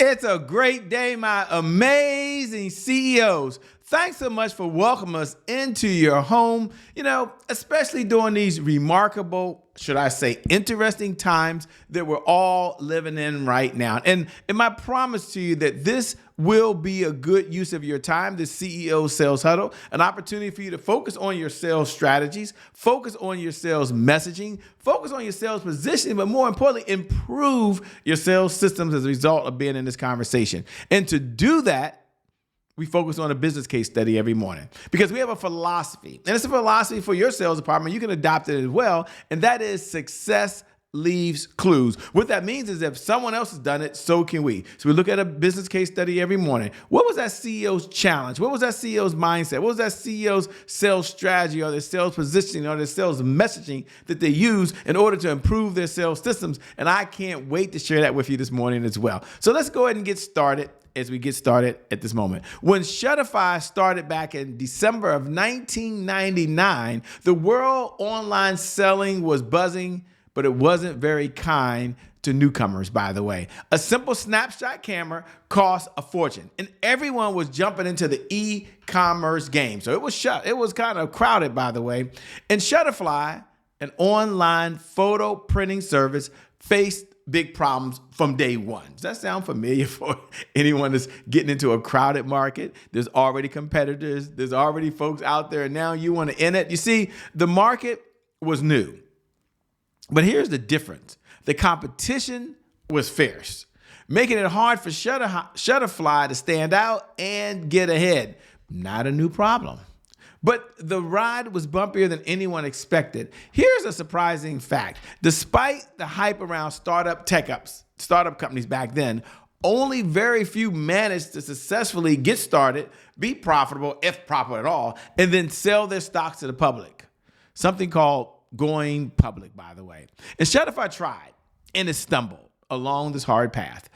It's a great day, my amazing CEOs. Thanks so much for welcoming us into your home, especially during these remarkable, should I say, interesting times that we're all living in right now. And my promise to you that this will be a good use of your time, the CEO Sales Huddle, an opportunity for you to focus on your sales strategies, focus on your sales messaging, focus on your sales positioning, but more importantly, improve your sales systems as a result of being in this conversation. And to do that, we focus on a business case study every morning because we have a philosophy, and it's a philosophy for your sales department. You can adopt it as well, and that is success leaves clues. What that means is if someone else has done it, so can we. So we look at a business case study every morning. What was that CEO's challenge? What was that CEO's mindset? What was that CEO's sales strategy or their sales positioning or their sales messaging that they use in order to improve their sales systems? And I can't wait to share that with you this morning as well. So let's go ahead and get started. As we get started at this moment. When Shutterfly started back in December of 1999, the world online selling was buzzing, but it wasn't very kind to newcomers, by the way. A simple snapshot camera cost a fortune, and everyone was jumping into the e-commerce game. So it was kind of crowded, by the way. And Shutterfly, an online photo printing service, faced big problems from day one. Does that sound familiar for anyone that's getting into a crowded market? There's already competitors. There's already folks out there, and now you want to end it. You see, the market was new. But here's the difference. The competition was fierce, making it hard for Shutterfly to stand out and get ahead. Not a new problem. But the ride was bumpier than anyone expected. Here's a surprising fact. Despite the hype around startup companies back then, only very few managed to successfully get started, be profitable, if profitable at all, and then sell their stocks to the public. Something called going public, by the way. And Shutterfly tried, and it stumbled along this hard path.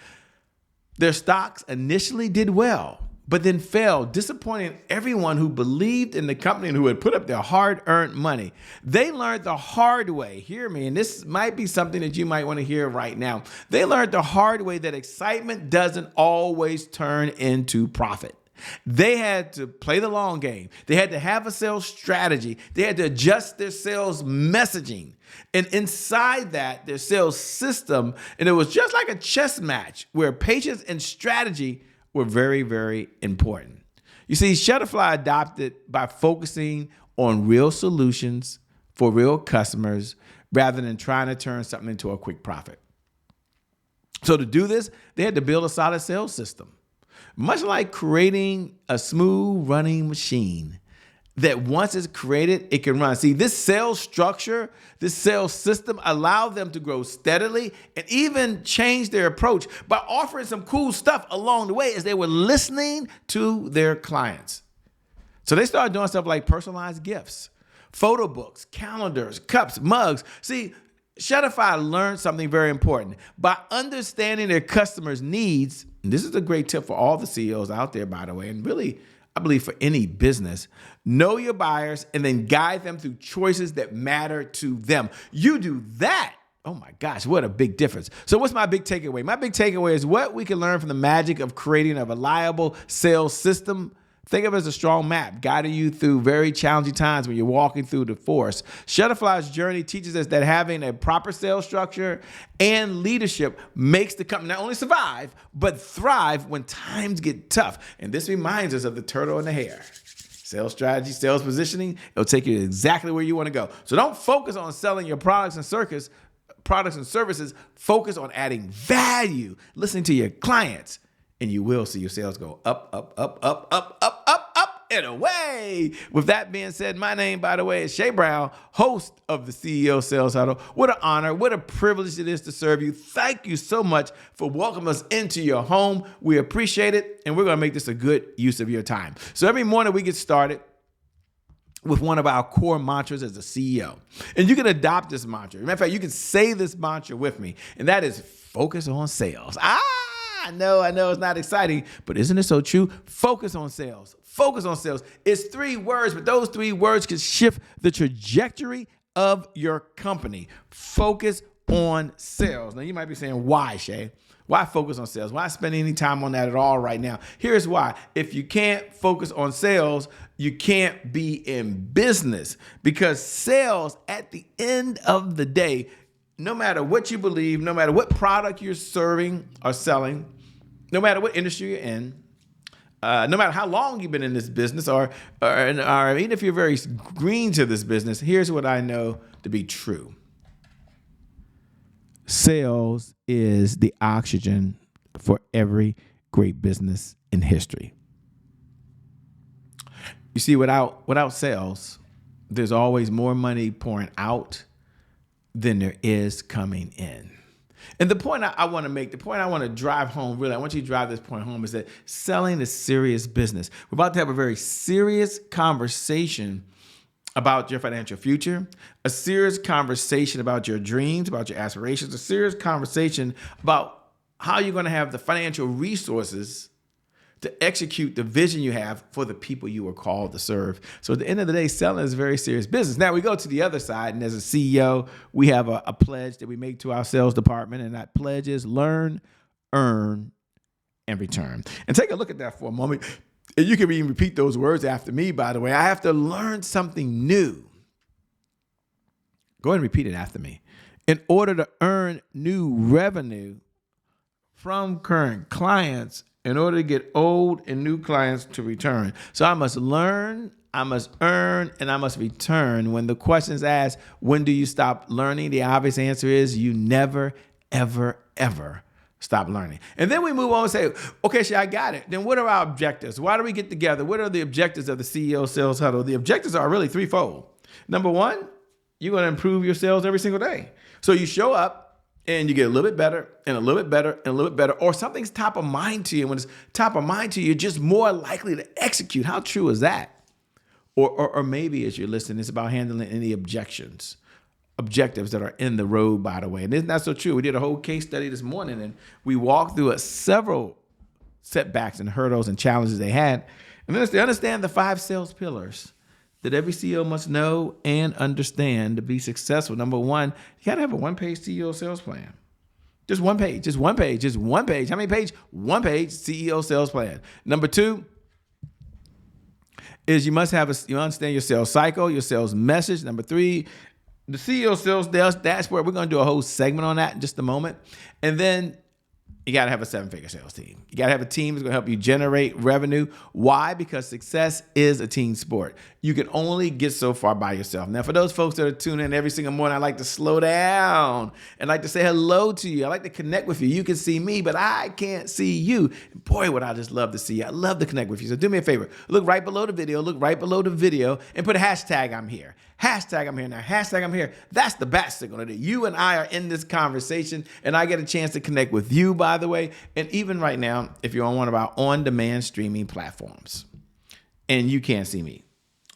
Their stocks initially did well, but then failed, disappointing everyone who believed in the company and who had put up their hard-earned money. They learned the hard way, hear me, and this might be something that you might want to hear right now. They learned the hard way that excitement doesn't always turn into profit. They had to play the long game. They had to have a sales strategy. They had to adjust their sales messaging. And inside that, their sales system, and it was just like a chess match where patience and strategy were very, very important. You see, Shutterfly adopted by focusing on real solutions for real customers rather than trying to turn something into a quick profit. So to do this, they had to build a solid sales system, much like creating a smooth running machine that once it's created, it can run. See, this sales structure, this sales system allowed them to grow steadily and even change their approach by offering some cool stuff along the way as they were listening to their clients. So they started doing stuff like personalized gifts, photo books, calendars, cups, mugs. See, Shutterfly learned something very important. By understanding their customers' needs, and this is a great tip for all the CEOs out there, by the way, and really, I believe for any business, know your buyers and then guide them through choices that matter to them. You do that. Oh my gosh, what a big difference. So what's my big takeaway? My big takeaway is what we can learn from the magic of creating a reliable sales system. Think of it as a strong map, guiding you through very challenging times when you're walking through the forest. Shutterfly's journey teaches us that having a proper sales structure and leadership makes the company not only survive, but thrive when times get tough. And this reminds us of the turtle and the hare. Sales strategy, sales positioning, it'll take you exactly where you want to go. So don't focus on selling your products and services. Focus on adding value, listening to your clients, and you will see your sales go up, up, up, up, up, up, up, up, and away. With that being said, my name, by the way, is Shay Brown, host of the CEO Sales Huddle. What an honor, what a privilege it is to serve you. Thank you so much for welcoming us into your home. We appreciate it, and we're going to make this a good use of your time. So every morning we get started with one of our core mantras as a CEO. And you can adopt this mantra. Matter of fact, you can say this mantra with me, and that is focus on sales. I know it's not exciting, but isn't it so true? Focus on sales. Focus on sales. It's 3 words, but those 3 words can shift the trajectory of your company. Focus on sales. Now, you might be saying, why, Shay? Why focus on sales? Why spend any time on that at all right now? Here's why. If you can't focus on sales, you can't be in business, because sales, at the end of the day, no matter what you believe, no matter what product you're serving or selling, no matter what industry you're in, no matter how long you've been in this business, or even if you're very green to this business, here's what I know to be true. Sales is the oxygen for every great business in history. You see, without sales, there's always more money pouring out than there is coming in. And the point I want to make, the point I want to drive home, really, I want you to drive this point home, is that selling is serious business. We're about to have a very serious conversation about your financial future, a serious conversation about your dreams, about your aspirations, a serious conversation about how you're going to have the financial resources to execute the vision you have for the people you were called to serve. So at the end of the day, selling is a very serious business. Now we go to the other side, and as a CEO, we have a pledge that we make to our sales department, and that pledge is learn, earn, and return. And take a look at that for a moment. And you can even repeat those words after me, by the way. I have to learn something new. Go ahead and repeat it after me. In order to earn new revenue from current clients, in order to get old and new clients to return. So I must learn, I must earn, and I must return. When the question is asked, when do you stop learning? The obvious answer is you never, ever, ever stop learning. And then we move on and say, okay, I got it. Then what are our objectives? Why do we get together? What are the objectives of the CEO Sales Huddle? The objectives are really threefold. Number one, you're going to improve your sales every single day. So you show up, and you get a little bit better and a little bit better and a little bit better, or something's top of mind to you. When it's top of mind to you, you're just more likely to execute. How true is that? Or maybe as you're listening, it's about handling any objectives that are in the road, by the way. And isn't that so true? We did a whole case study this morning, and we walked through several setbacks and hurdles and challenges they had. And then they understand the 5 sales pillars that every CEO must know and understand to be successful. Number one, you got to have a one-page CEO sales plan. Just one page. How many pages? One page CEO sales plan. Number two is you understand your sales cycle, your sales message. Number three, the CEO sales dashboard. We're going to do a whole segment on that in just a moment. And then you got to have a 7-figure sales team. You got to have a team that's going to help you generate revenue. Why? Because success is a team sport. You can only get so far by yourself. Now, for those folks that are tuning in every single morning, I like to slow down and like to say hello to you. I like to connect with you. You can see me, but I can't see you. Boy, would I just love to see you. I love to connect with you. So do me a favor. Look right below the video. And put a hashtag I'm here. Hashtag I'm here now. Hashtag I'm here. That's the bat signal that you and I are in this conversation, and I get a chance to connect with you, by the way. And even right now, if you're on one of our on-demand streaming platforms and you can't see me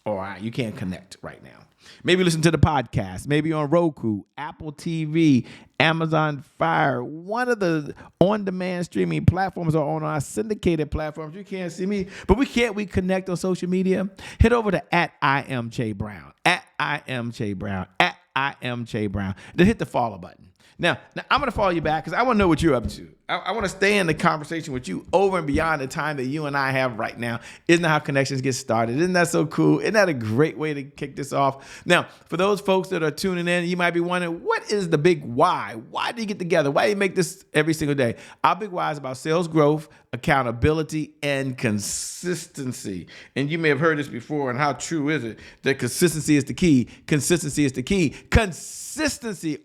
or you can't connect right now, maybe listen to the podcast, maybe on Roku, Apple TV, Amazon Fire, one of the on-demand streaming platforms, or on our syndicated platforms. You can't see me, but we connect on social media. Head over to @IamCheBrown, @IamCheBrown, @IamCheBrown. Then hit the follow button. Now I'm going to follow you back because I want to know what you're up to. I want to stay in the conversation with you over and beyond the time that you and I have right now. Isn't that how connections get started? Isn't that so cool? Isn't that a great way to kick this off? Now, for those folks that are tuning in, you might be wondering, what is the big why? Why do you get together? Why do you make this every single day? Our big why is about sales growth, accountability, and consistency. And you may have heard this before, and how true is it that consistency is the key? Consistency is the key. Consistency,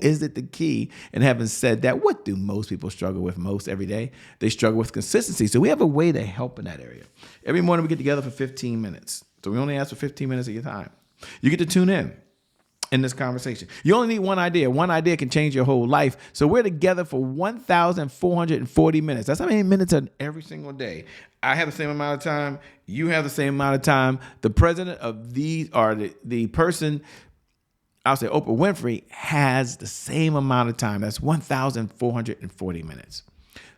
is it the key? And having said that, what do most people struggle with most every day? They struggle with consistency. So we have a way to help in that area. Every morning we get together for 15 minutes. So we only ask for 15 minutes of your time. You get to tune in this conversation. You only need one idea. One idea can change your whole life. So we're together for 1,440 minutes. That's how many minutes are every single day. I have the same amount of time. You have the same amount of time. The president of these, or the person, I'll say Oprah Winfrey, has the same amount of time. That's 1,440 minutes.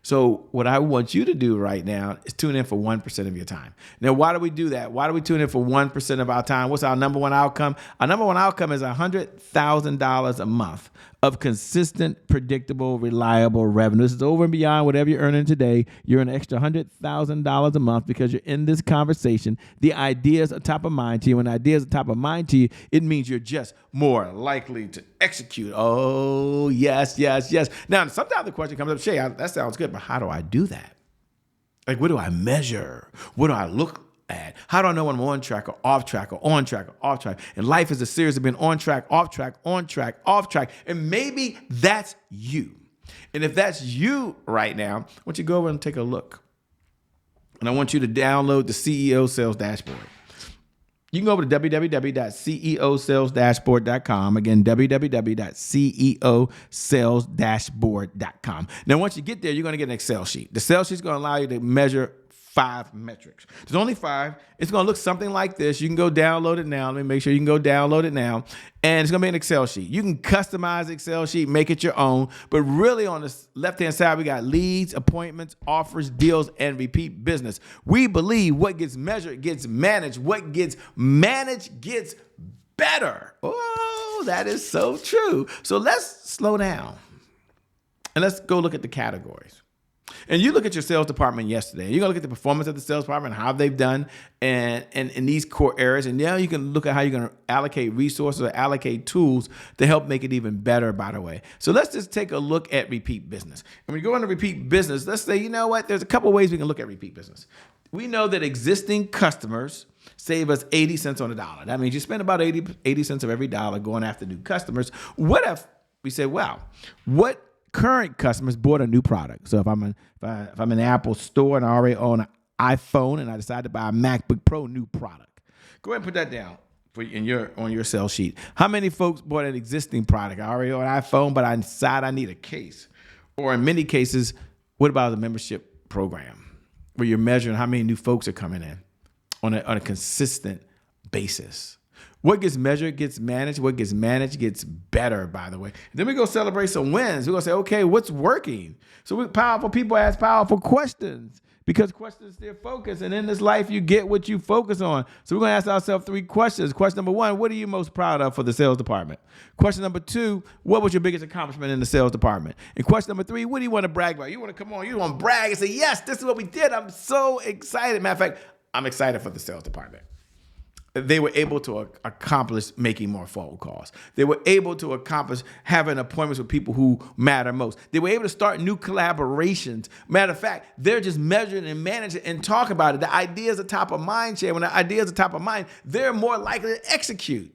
So what I want you to do right now is tune in for 1% of your time. Now, why do we do that? Why do we tune in for 1% of our time? What's our number one outcome? Our number one outcome is $100,000 a month of consistent, predictable, reliable revenue. This is over and beyond whatever you're earning today. You're an extra $100,000 a month because you're in this conversation. The ideas are top of mind to you. When ideas are top of mind to you, it means you're just more likely to execute. Oh, yes, yes, yes. Now, sometimes the question comes up, Shay, that sounds good, but how do I do that? Like, what do I measure? What do I look at? How do I know when I'm on track or off track or on track or off track? And life is a series of being on track, off track, on track, off track. And maybe that's you. And if that's you right now, I want you to go over and take a look. And I want you to download the CEO Sales Dashboard. You can go over to www.ceosalesdashboard.com. Again, www.ceosalesdashboard.com. Now, once you get there, you're going to get an Excel sheet. The Excel sheet is going to allow you to measure 5 metrics. There's only 5. It's going to look something like this. You can go download it now. Let me make sure you can go download it now. And it's going to be an Excel sheet. You can customize the Excel sheet, make it your own. But really on the left-hand side, we got leads, appointments, offers, deals, and repeat business. We believe what gets measured gets managed. What gets managed gets better. Oh, that is so true. So let's slow down and let's go look at the categories. And you look at your sales department yesterday. You're going to look at the performance of the sales department, how they've done, and in these core areas. And now you can look at how you're going to allocate resources or allocate tools to help make it even better, by the way. So let's just take a look at repeat business. And when you go into repeat business, let's say, you know what? There's a couple ways we can look at repeat business. We know that existing customers save us 80 cents on the dollar. That means you spend about 80 cents of every dollar going after new customers. What if we say, wow, what current customers bought a new product? So if I'm in the Apple store and I already own an iPhone and I decide to buy a MacBook Pro new product, go ahead and put that down on your sales sheet. How many folks bought an existing product? I already own an iPhone, but I decide I need a case. Or in many cases, what about the membership program where you're measuring how many new folks are coming in on a consistent basis? What gets measured gets managed. What gets managed gets better, by the way. Then we go celebrate some wins. We're going to say, okay, what's working? So powerful people ask powerful questions because questions their focus. And in this life, you get what you focus on. So we're going to ask ourselves 3 questions. Question number 1, what are you most proud of for the sales department? Question number 2, what was your biggest accomplishment in the sales department? And question number 3, what do you want to brag about? You want to come on, you want to brag and say, yes, this is what we did. I'm so excited. Matter of fact, I'm excited for the sales department. They were able to accomplish making more phone calls. They were able to accomplish having appointments with people who matter most. They were able to start new collaborations. Matter of fact, they're just measuring and managing and talk about it. The ideas are top of mind, Shay. When the ideas are top of mind, they're more likely to execute.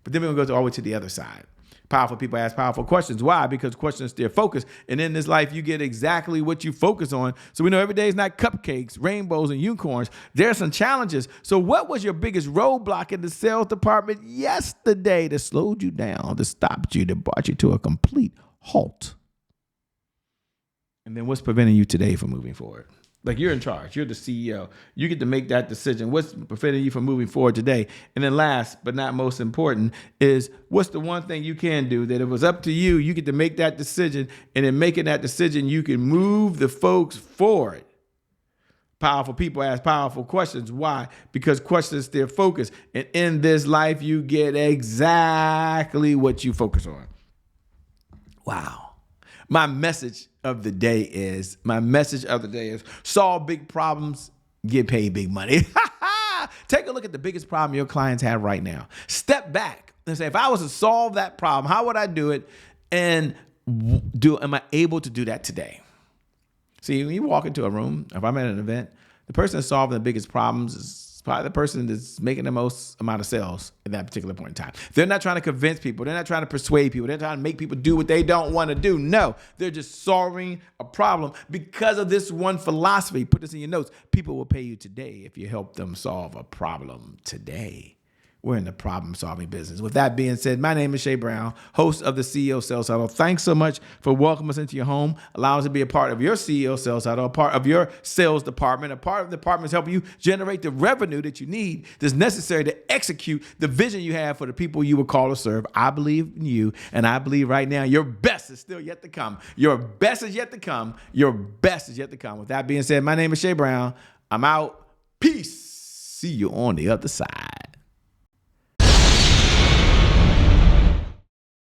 But then we're going to go all the way to the other side. Powerful people ask powerful questions. Why? Because questions steer focus. And in this life, you get exactly what you focus on. So we know every day is not cupcakes, rainbows, and unicorns. There are some challenges. So what was your biggest roadblock in the sales department yesterday that slowed you down, that stopped you, that brought you to a complete halt? And then what's preventing you today from moving forward? Like, you're in charge. You're the CEO. You get to make that decision. What's preventing you from moving forward today? And then last but not most important is, what's the one thing you can do that if it was up to you, you get to make that decision, and in making that decision, you can move the folks forward. Powerful people ask powerful questions. Why? Because questions steer focus. And in this life, you get exactly what you focus on. Wow. My message of the day is solve big problems, get paid big money. Take a look at the biggest problem your clients have right now. Step back and say, if I was to solve that problem, how would I do it? And am I able to do that today? See, when you walk into a room, if I'm at an event, the person that's solving the biggest problems is probably the person that's making the most amount of sales at that particular point in time. They're not trying to convince people. They're not trying to persuade people. They're trying to make people do what they don't want to do. No, they're just solving a problem because of this one philosophy. Put this in your notes. People will pay you today if you help them solve a problem today. We're in the problem-solving business. With that being said, my name is Shay Brown, host of the CEO Sales Huddle. Thanks so much for welcoming us into your home, allowing us to be a part of your CEO Sales Huddle, a part of your sales department, a part of the department helping you generate the revenue that you need that's necessary to execute the vision you have for the people you were called to serve. I believe in you, and I believe right now your best best is still yet to come. Your best is yet to come. Your best is yet to come. With that being said, my name is Shay Brown. I'm out. Peace. See you on the other side.